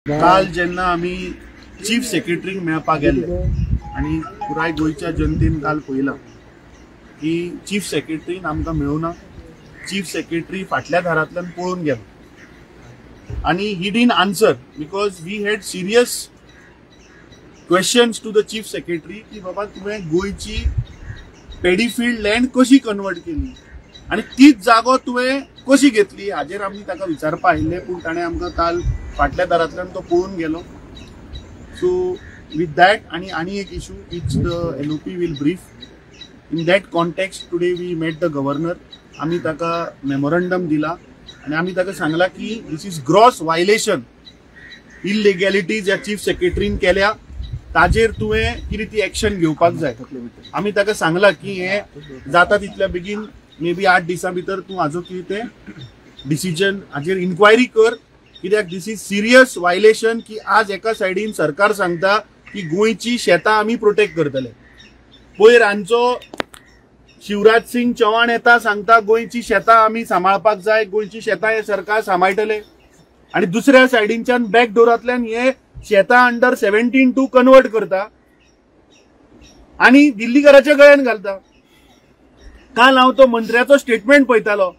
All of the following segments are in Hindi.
काल जेन्ना आमी चीफ सेक्रेटरीक मेळपाक गेल्ले आनी पुराय गोंयच्या जनतेन काल पळयलां की चीफ सेक्रेटरीन आमकां मेळूना. चीफ सेक्रेटरी फाटल्या दारांतल्यान पळून गेलो आनी he didn't answer because we had serious questions to the chief secretary की बाबा तुवें गोंयची पेडीफील्ड लँड कशी कन्वर्ट केली आनी तीच जागो तुवें कशी घेतली हाजेर आमी ताका विचारपा आयिल्ले, पूण ताणें आमकां काल फाटल्या दारांतल्यान तो पळून गेलो. सो विथ दॅट आनी एक issue which the NOP will brief. In that context today we met the governor. आमी ताका मेमोरंडम दिला आनी आमी ताका सांगला की this is gross violation, illegalities ह्या चीफ सेक्रेटरीन केल्या, ताजेर तुवें कितें ती एक्शन घेवपाक जाय. आमी ताका सांगला की हे जाता तितल्या बेगीन मे बी 8 दिसां भितर तूं हाजो कितें तें डिसिजन हाजेर इन्क्वायरी कर, कित्याक दिस इज सिरियस वायलेशन की आज एका सायडीन सरकार सांगता की गोंयची शेतां आमी प्रोटेक्ट करतले. पयर रांदचो शिवराज सिंग चौहान येता सांगता गोंयची शेतां आमी सांबाळपाक जाय, गोंयची शेतां हे सरकार सांबाळटले, आनी दुसऱ्या सायडीनच्यान बॅकडोरांतल्यान हे शेतां अंडर 17 कन्वर्ट करता आनी दिल्लीकराच्या गळ्यान घालता. काल हांव तो मंत्र्याचो स्टेटमेंट पळयतालो.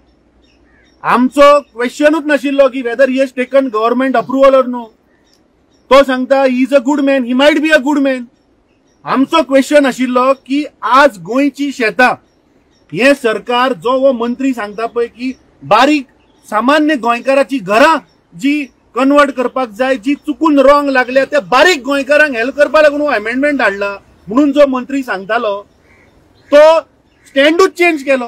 आमचो क्वेश्चनूच नाशिल्लो की whether he has taken government approval or no. तो सांगता he is a good man, he might be a good man. आमचो क्वेश्चन आशिल्लो की आज गोंयची शेतां हे सरकार जो वो मंत्री सांगता पळय की बारीक सामान्य गोंयकाराची घरां जी कन्वर्ट करपाक जाय, जी चुकून रॉंग लागल्या त्या बारीक गोंयकारांक हेल्प करपा लागून हो अमेंडमेंट हाडला म्हणून जो मंत्री सांगतालो तो स्टँडूच चेंज केलो.